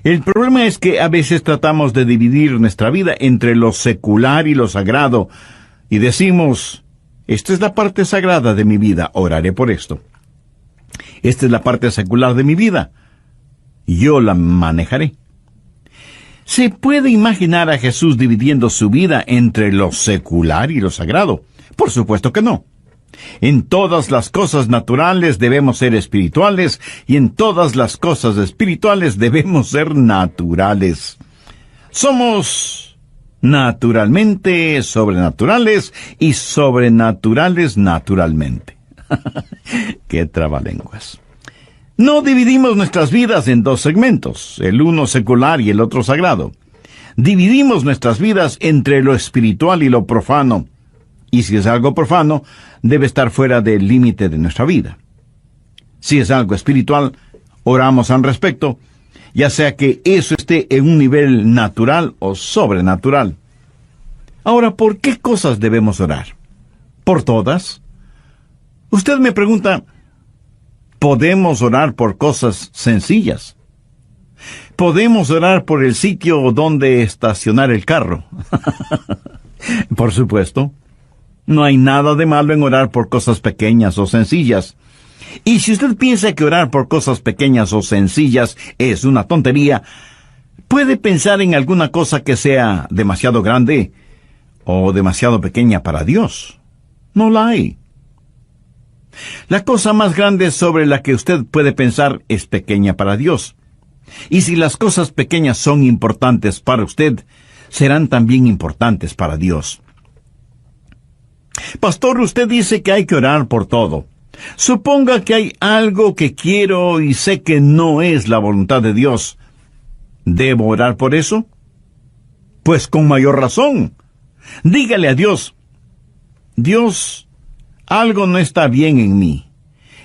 El problema es que a veces tratamos de dividir nuestra vida entre lo secular y lo sagrado, y decimos, esta es la parte sagrada de mi vida, oraré por esto. Esta es la parte secular de mi vida, yo la manejaré. ¿Se puede imaginar a Jesús dividiendo su vida entre lo secular y lo sagrado? Por supuesto que no. En todas las cosas naturales debemos ser espirituales, y en todas las cosas espirituales debemos ser naturales. Somos naturalmente sobrenaturales y sobrenaturales naturalmente. ¡Qué trabalenguas! No dividimos nuestras vidas en dos segmentos, el uno secular y el otro sagrado. Dividimos nuestras vidas entre lo espiritual y lo profano. Y si es algo profano, debe estar fuera del límite de nuestra vida. Si es algo espiritual, oramos al respecto. ya sea que eso esté en un nivel natural o sobrenatural. Ahora, ¿por qué cosas debemos orar? ¿Por todas? Usted me pregunta, ¿podemos orar por cosas sencillas? ¿Podemos orar por el sitio donde estacionar el carro? Por supuesto. No hay nada de malo en orar por cosas pequeñas o sencillas. Y si usted piensa que orar por cosas pequeñas o sencillas es una tontería, puede pensar en alguna cosa que sea demasiado grande o demasiado pequeña para Dios. No la hay. La cosa más grande sobre la que usted puede pensar es pequeña para Dios. Y si las cosas pequeñas son importantes para usted, serán también importantes para Dios. Pastor, usted dice que hay que orar por todo. Suponga que hay algo que quiero y sé que no es la voluntad de Dios. ¿Debo orar por eso? Pues con mayor razón. Dígale a Dios, Dios, algo no está bien en mí.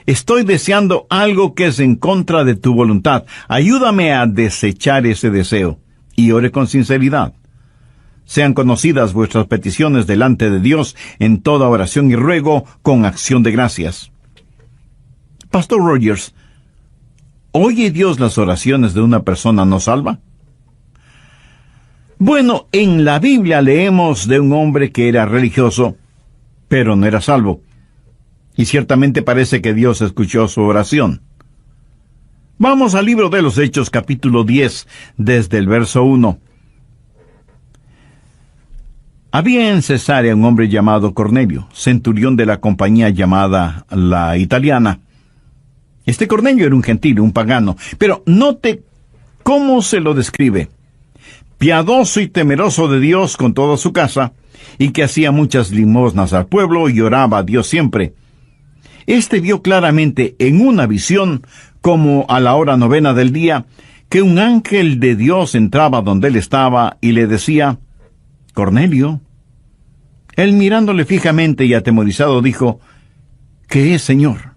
Estoy deseando algo que es en contra de tu voluntad. Ayúdame a desechar ese deseo. Y ore con sinceridad. Sean conocidas vuestras peticiones delante de Dios en toda oración y ruego con acción de gracias. Pastor Rogers, ¿oye Dios las oraciones de una persona no salva? Bueno, en la Biblia leemos de un hombre que era religioso, pero no era salvo. Y ciertamente parece que Dios escuchó su oración. Vamos al libro de los Hechos, capítulo 10, desde el verso 1. Había en Cesarea un hombre llamado Cornelio, centurión de la compañía llamada la Italiana. Este Cornelio era un gentil, un pagano, pero note cómo se lo describe. Piadoso y temeroso de Dios con toda su casa, y que hacía muchas limosnas al pueblo y oraba a Dios siempre. Este vio claramente en una visión, como a la hora 9 del día, que un ángel de Dios entraba donde él estaba y le decía, Cornelio. Él mirándole fijamente y atemorizado dijo, ¿qué es, Señor?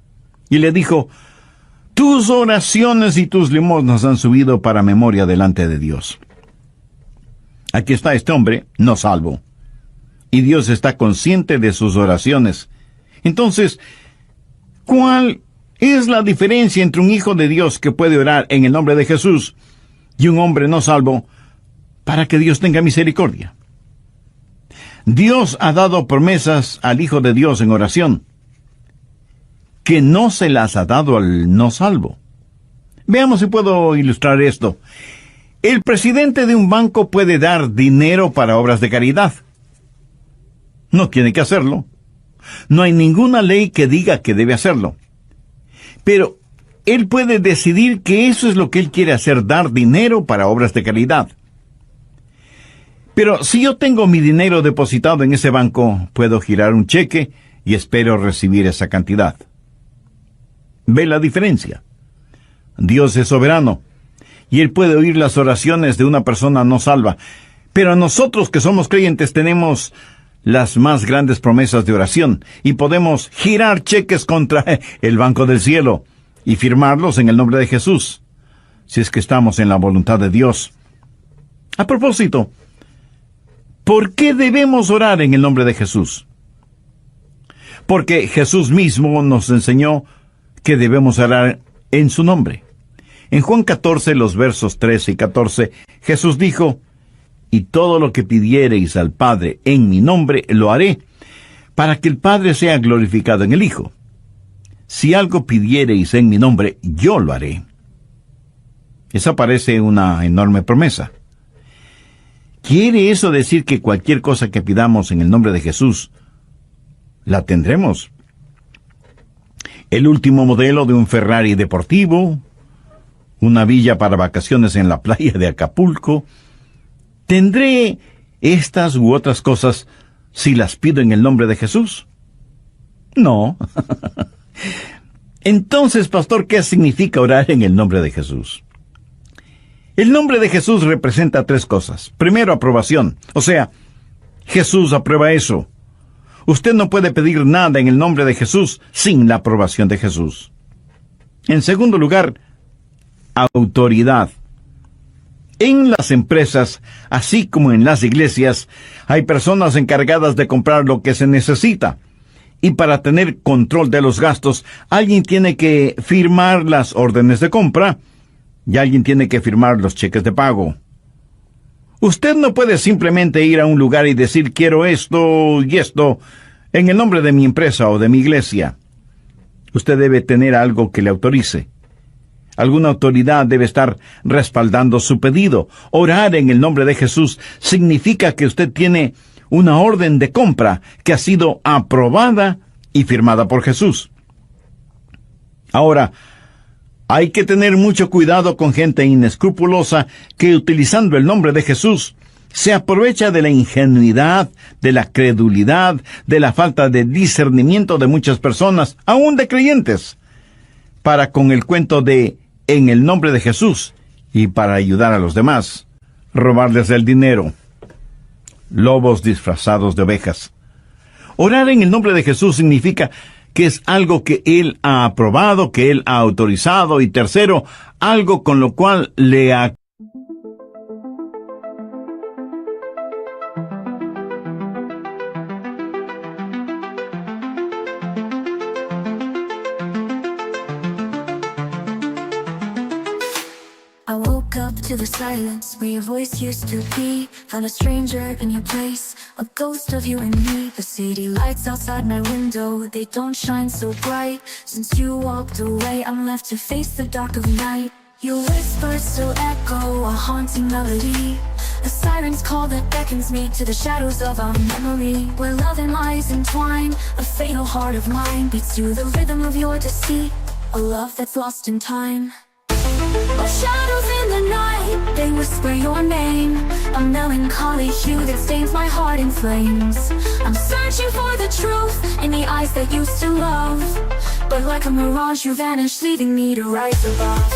Y le dijo, tus oraciones y tus limosnas han subido para memoria delante de Dios. Aquí está este hombre, no salvo. Y Dios está consciente de sus oraciones. Entonces, ¿cuál es la diferencia entre un hijo de Dios que puede orar en el nombre de Jesús y un hombre no salvo para que Dios tenga misericordia? Dios ha dado promesas al Hijo de Dios en oración, que no se las ha dado al no salvo. Veamos si puedo ilustrar esto. El presidente de un banco puede dar dinero para obras de caridad. No tiene que hacerlo. No hay ninguna ley que diga que debe hacerlo. Pero él puede decidir que eso es lo que él quiere hacer, dar dinero para obras de caridad. Pero si yo tengo mi dinero depositado en ese banco, puedo girar un cheque y espero recibir esa cantidad. ¿Ve la diferencia? Dios es soberano, y Él puede oír las oraciones de una persona no salva. Pero nosotros que somos creyentes tenemos las más grandes promesas de oración, y podemos girar cheques contra el Banco del Cielo y firmarlos en el nombre de Jesús, si es que estamos en la voluntad de Dios. A propósito, ¿por qué debemos orar en el nombre de Jesús? Porque Jesús mismo nos enseñó que debemos orar en su nombre. En Juan 14, los versos 13 y 14, Jesús dijo, «Y todo lo que pidiereis al Padre en mi nombre, lo haré, para que el Padre sea glorificado en el Hijo. Si algo pidiereis en mi nombre, yo lo haré». Esa parece una enorme promesa. ¿Quiere eso decir que cualquier cosa que pidamos en el nombre de Jesús, la tendremos? El último modelo de un Ferrari deportivo, una villa para vacaciones en la playa de Acapulco. ¿Tendré estas u otras cosas si las pido en el nombre de Jesús? No. Entonces, pastor, ¿qué significa orar en el nombre de Jesús? El nombre de Jesús representa 3 cosas. Primero, aprobación. O sea, Jesús aprueba eso. Usted no puede pedir nada en el nombre de Jesús sin la aprobación de Jesús. En segundo lugar, autoridad. En las empresas, así como en las iglesias, hay personas encargadas de comprar lo que se necesita. Y para tener control de los gastos, alguien tiene que firmar las órdenes de compra y alguien tiene que firmar los cheques de pago. Usted no puede simplemente ir a un lugar y decir quiero esto y esto en el nombre de mi empresa o de mi iglesia. Usted debe tener algo que le autorice. Alguna autoridad debe estar respaldando su pedido. Orar en el nombre de Jesús significa que usted tiene una orden de compra que ha sido aprobada y firmada por Jesús. Ahora, hay que tener mucho cuidado con gente inescrupulosa que, utilizando el nombre de Jesús, se aprovecha de la ingenuidad, de la credulidad, de la falta de discernimiento de muchas personas, aún de creyentes, para con el cuento de en el nombre de Jesús y para ayudar a los demás, robarles el dinero. Lobos disfrazados de ovejas. Orar en el nombre de Jesús significa que es algo que Él ha aprobado, que Él ha autorizado, y tercero, algo con lo cual le ha... I woke up to the silence where your voice used to be. Found a stranger in your place, a ghost of you and me. The city lights outside my window, they don't shine so bright. Since you walked away, I'm left to face the dark of night. Your whispers still echo, a haunting melody. A siren's call that beckons me to the shadows of our memory, where love and lies entwine. A fatal heart of mine beats to the rhythm of your deceit, a love that's lost in time. Oh, shadows in the night, they whisper your name. A melancholy hue that stains my heart in flames. I'm searching for the truth in the eyes that used to love, but like a mirage you vanish, leaving me to rise above.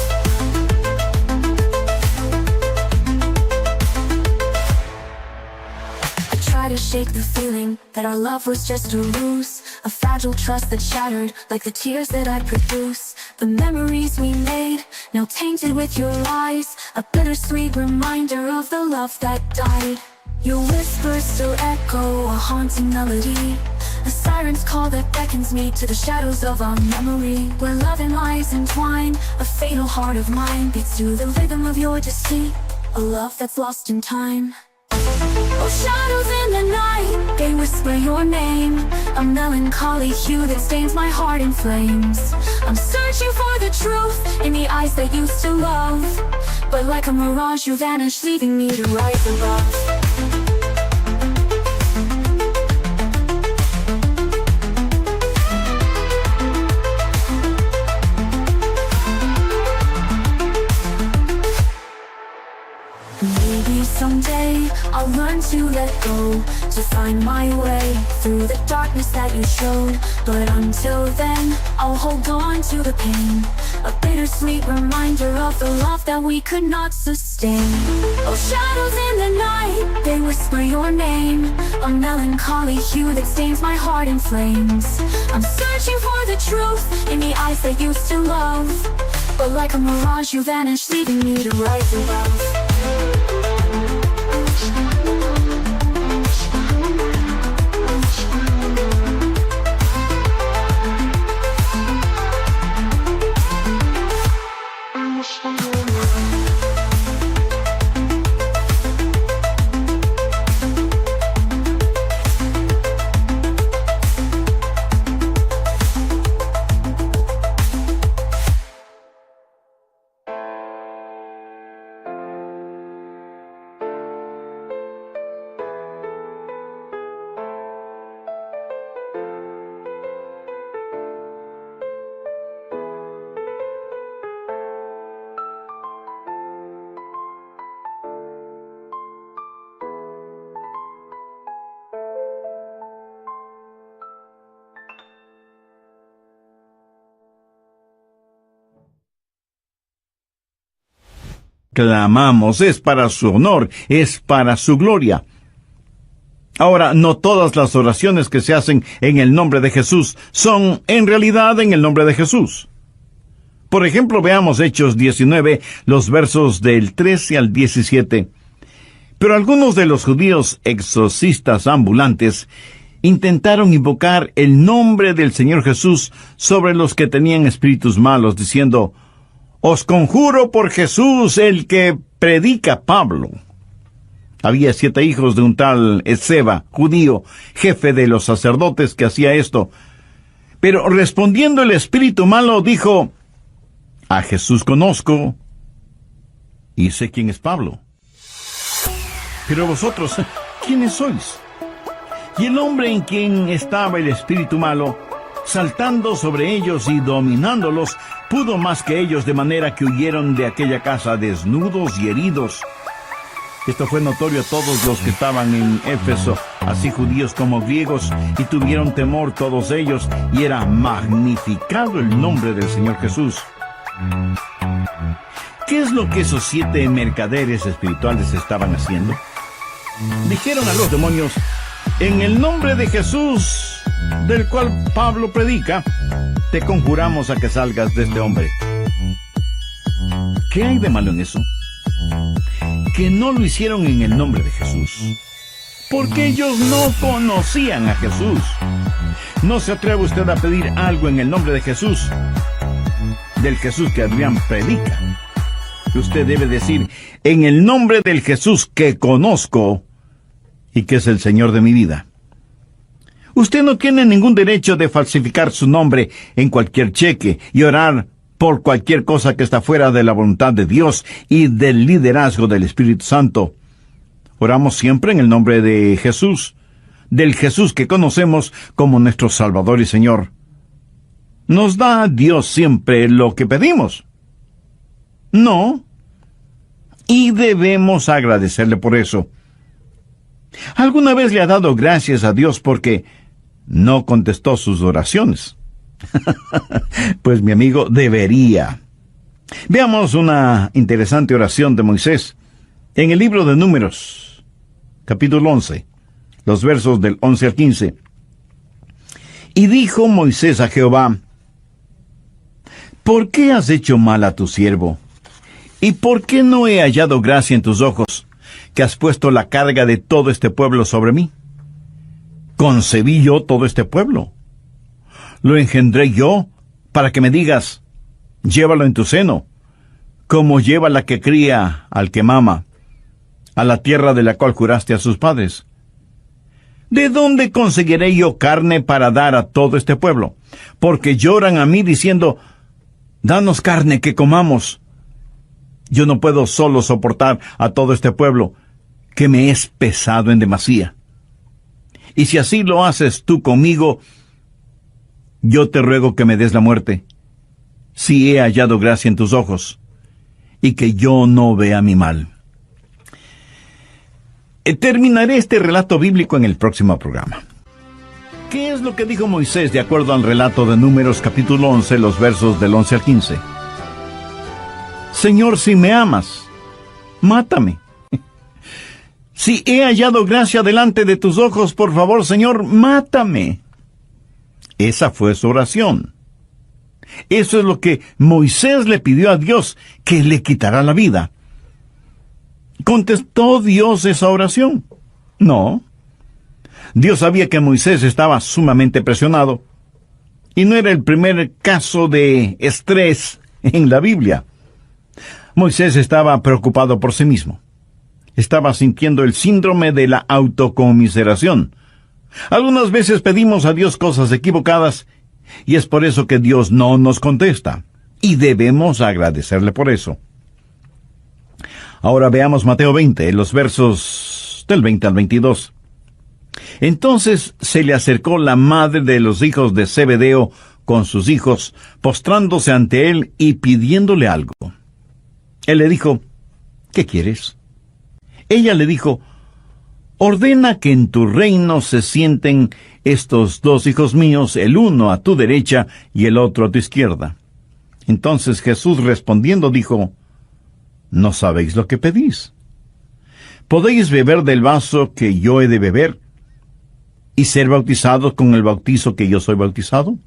I try to shake the feeling that our love was just a ruse, a fragile trust that shattered like the tears that I produce. The memories we made, now tainted with your lies, a bittersweet reminder of the love that died. Your whispers still echo, a haunting melody. A siren's call that beckons me to the shadows of our memory, where love and lies entwine. A fatal heart of mine beats to the rhythm of your deceit, a love that's lost in time. Oh, shadows in the night, they whisper your name. A melancholy hue that stains my heart in flames. I'm searching for the truth in the eyes that used to love, but like a mirage you vanish, leaving me to rise above. Maybe someday I'll learn to let go, to find my way through the darkness that you showed. But until then, I'll hold on to the pain, a bittersweet reminder of the love that we could not sustain. Oh, shadows in the night, they whisper your name. A melancholy hue that stains my heart in flames. I'm searching for the truth in the eyes that used to love, but like a mirage you vanish, leaving me to rise above. Clamamos, es para su honor, es para su gloria. Ahora, no todas las oraciones que se hacen en el nombre de Jesús son en realidad en el nombre de Jesús. Por ejemplo, veamos Hechos 19, los versos del 13 al 17. Pero algunos de los judíos exorcistas ambulantes intentaron invocar el nombre del Señor Jesús sobre los que tenían espíritus malos, diciendo: «Os conjuro por Jesús, el que predica Pablo». Había 7 hijos de un tal Esceva, judío, jefe de los sacerdotes, que hacía esto. Pero respondiendo el espíritu malo, dijo: «A Jesús conozco, y sé quién es Pablo. Pero vosotros, ¿quiénes sois?». Y el hombre en quien estaba el espíritu malo, saltando sobre ellos y dominándolos, pudo más que ellos, de manera que huyeron de aquella casa desnudos y heridos. Esto fue notorio a todos los que estaban en Éfeso, así judíos como griegos, y tuvieron temor todos ellos, y era magnificado el nombre del Señor Jesús. ¿Qué es lo que esos 7 mercaderes espirituales estaban haciendo? Dijeron a los demonios: «En el nombre de Jesús, del cual Pablo predica, te conjuramos a que salgas de este hombre». ¿Qué hay de malo en eso? Que no lo hicieron en el nombre de Jesús, porque ellos no conocían a Jesús. ¿No se atreve usted a pedir algo en el nombre de Jesús? Del Jesús que Adrián predica. Usted debe decir: «En el nombre del Jesús que conozco y que es el Señor de mi vida». Usted no tiene ningún derecho de falsificar su nombre en cualquier cheque y orar por cualquier cosa que está fuera de la voluntad de Dios y del liderazgo del Espíritu Santo. Oramos siempre en el nombre de Jesús, del Jesús que conocemos como nuestro Salvador y Señor. ¿Nos da Dios siempre lo que pedimos? No. Y debemos agradecerle por eso. ¿Alguna vez le ha dado gracias a Dios porque no contestó sus oraciones? Pues mi amigo, debería. Veamos una interesante oración de Moisés en el libro de Números, capítulo 11, los versos del 11 al 15. Y dijo Moisés a Jehová: ¿por qué has hecho mal a tu siervo? ¿Y por qué no he hallado gracia en tus ojos, que has puesto la carga de todo este pueblo sobre mí? ¿Concebí yo todo este pueblo? ¿Lo engendré yo para que me digas: llévalo en tu seno, como lleva la que cría al que mama, a la tierra de la cual juraste a sus padres? ¿De dónde conseguiré yo carne para dar a todo este pueblo? Porque lloran a mí diciendo: danos carne que comamos. Yo no puedo solo soportar a todo este pueblo, que me es pesado en demasía. Y si así lo haces tú conmigo, yo te ruego que me des la muerte, si he hallado gracia en tus ojos, y que yo no vea mi mal. Terminaré este relato bíblico en el próximo programa. ¿Qué es lo que dijo Moisés de acuerdo al relato de Números capítulo 11, los versos del 11 al 15? Señor, si me amas, mátame. Si he hallado gracia delante de tus ojos, por favor, Señor, mátame. Esa fue su oración. Eso es lo que Moisés le pidió a Dios, que le quitará la vida. ¿Contestó Dios esa oración? No. Dios sabía que Moisés estaba sumamente presionado, y no era el primer caso de estrés en la Biblia. Moisés estaba preocupado por sí mismo. Estaba sintiendo el síndrome de la autocomiseración. Algunas veces pedimos a Dios cosas equivocadas, y es por eso que Dios no nos contesta, y debemos agradecerle por eso. Ahora veamos Mateo 20, los versos del 20 al 22. Entonces se le acercó la madre de los hijos de Zebedeo con sus hijos, postrándose ante él y pidiéndole algo. Él le dijo: ¿qué quieres? Ella le dijo: ordena que en tu reino se sienten estos 2 hijos míos, el uno a tu derecha y el otro a tu izquierda. Entonces Jesús respondiendo dijo: ¿no sabéis lo que pedís? ¿Podéis beber del vaso que yo he de beber y ser bautizados con el bautizo que yo soy bautizado?